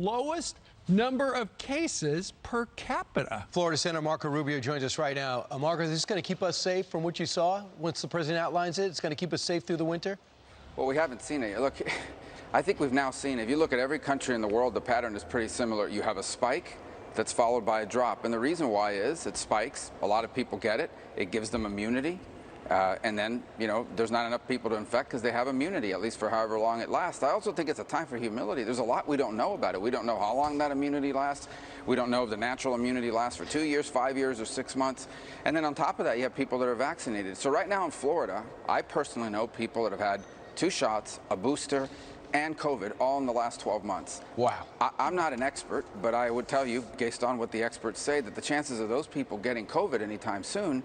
lowest number of cases per capita. Florida Senator Marco Rubio joins us right now. Marco, is this going to keep us safe from what you saw once the president outlines it? It's going to keep us safe through the winter? Well, we haven't seen it. Look, I think we've now seen, if you look at every country in the world, the pattern is pretty similar. You have a spike that's followed by a drop. And the reason why is it spikes. A lot of people get it. It gives them immunity. And then, there's not enough people to infect because they have immunity, at least for however long it lasts. I also think it's a time for humility. There's a lot we don't know about it. We don't know how long that immunity lasts. We don't know if the natural immunity lasts for 2 years, 5 years, or 6 months. And then on top of that, you have people that are vaccinated. So right now in Florida, I personally know people that have had 2 shots, a booster, and COVID all in the last 12 months. Wow. I'm not an expert, but I would tell you, based on what the experts say, that the chances of those people getting COVID anytime soon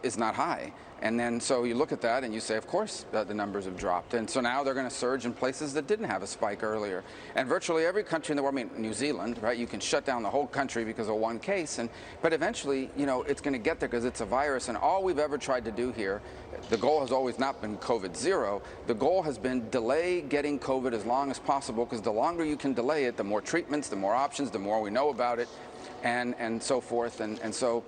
is not high. And then so you look at that and you say, of course, the numbers have dropped. And so now they're going to surge in places that didn't have a spike earlier. And virtually every country in the world, I mean, New Zealand, right, you can shut down the whole country because of one case. But eventually, it's going to get there because it's a virus. And all we've ever tried to do here, the goal has always not been COVID zero. The goal has been delay getting COVID as long as possible, because the longer you can delay it, the more treatments, the more options, the more we know about it, and so forth. And so,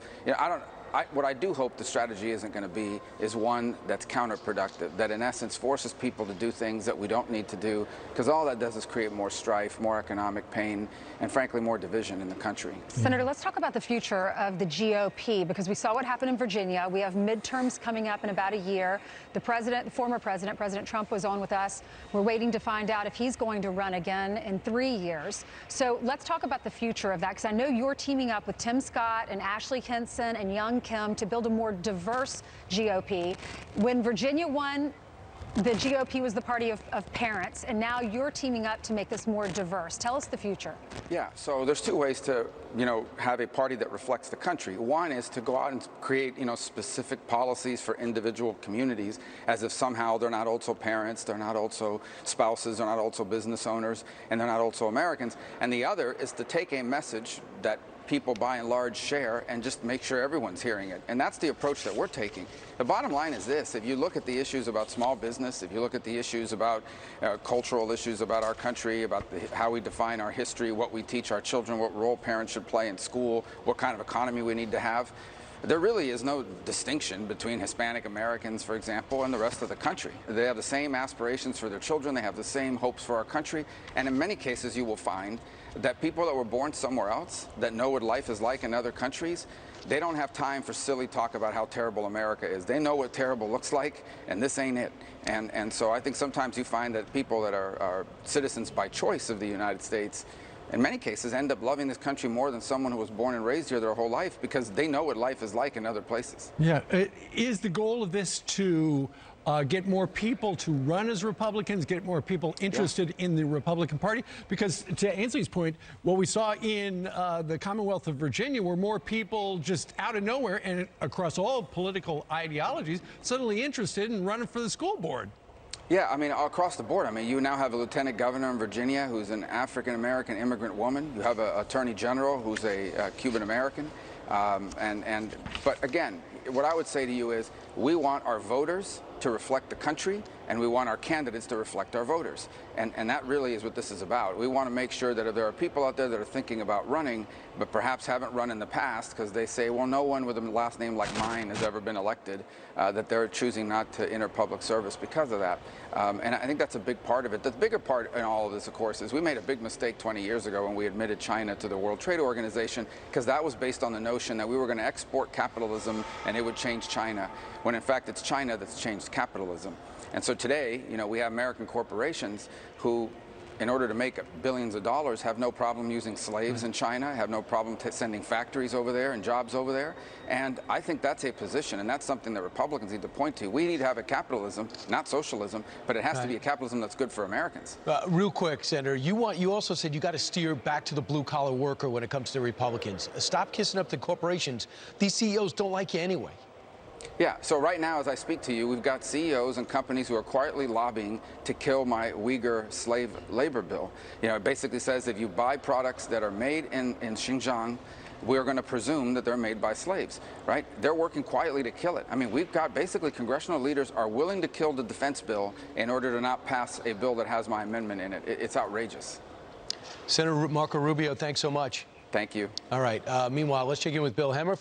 what I do hope the strategy isn't going to be is one that's counterproductive, that in essence forces people to do things that we don't need to do, because all that does is create more strife, more economic pain, and frankly more division in the country. Senator, let's talk about the future of the GOP, because we saw what happened in Virginia. We have midterms coming up in about a year. The former president, President Trump, was on with us. We're waiting to find out if he's going to run again in 3 years. So let's talk about the future of that, because I know you're teaming up with Tim Scott and Ashley Hinson and Young Kim to build a more diverse GOP. When Virginia won, the GOP was the party of parents, and now you're teaming up to make this more diverse. Tell us the future. Yeah, so there's 2 ways to, have a party that reflects the country. One is to go out and create, specific policies for individual communities, as if somehow they're not also parents, they're not also spouses, they're not also business owners, and they're not also Americans. And the other is to take a message that people by and large share and just make sure everyone's hearing it. And that's the approach that we're taking. The bottom line is this: if you look at the issues about small business, if you look at the issues about cultural issues about our country, about how we define our history, what we teach our children, what role parents should play in school, what kind of economy we need to have, there really is no distinction between Hispanic Americans, for example, and the rest of the country. They have the same aspirations for their children, they have the same hopes for our country, and in many cases you will find that people that were born somewhere else, that know what life is like in other countries, they don't have time for silly talk about how terrible America is. They know what terrible looks like, and this ain't it. And so I think sometimes you find that people that are citizens by choice of the United States, in many cases, end up loving this country more than someone who was born and raised here their whole life, because they know what life is like in other places. Yeah. Is the goal of this to get more people to run as Republicans, get more people interested in the Republican Party? Because to Ainsley's point, what we saw in the Commonwealth of Virginia were more people just out of nowhere and across all political ideologies suddenly interested in running for the school board. Yeah, I mean, across the board. I mean, you now have a lieutenant governor in Virginia who's an African-American immigrant woman. You have an attorney general who's a Cuban-American. But again, what I would say to you is we want our voters to reflect the country, and we want our candidates to reflect our voters. And that really is what this is about. We want to make sure that if there are people out there that are thinking about running, but perhaps haven't run in the past because they say, well, no one with a last name like mine has ever been elected, that they're choosing not to enter public service because of that. And I think that's a big part of it. The bigger part in all of this, of course, is we made a big mistake 20 years ago when we admitted China to the World Trade Organization, because that was based on the notion that we were going to export capitalism and it would change China, when in fact it's China that's changed capitalism. And so today, we have American corporations who, in order to make billions of dollars, have no problem using slaves in China, have no problem sending factories over there and jobs over there. And I think that's a position, and that's something that Republicans need to point to. We need to have a capitalism, not socialism, but it has to be a capitalism that's good for Americans. Real quick, Senator, you also said you got to steer back to the blue-collar worker when it comes to Republicans. Stop kissing up the corporations. These CEOs don't like you anyway. Yeah, so right now, as I speak to you, we've got CEOs and companies who are quietly lobbying to kill my Uyghur slave labor bill. It basically says if you buy products that are made in Xinjiang, we're going to presume that they're made by slaves, right? They're working quietly to kill it. I mean, we've got basically congressional leaders are willing to kill the defense bill in order to not pass a bill that has my amendment in it. It's outrageous. Senator Marco Rubio, thanks so much. Thank you. All right. Meanwhile, let's check in with Bill Hemmer.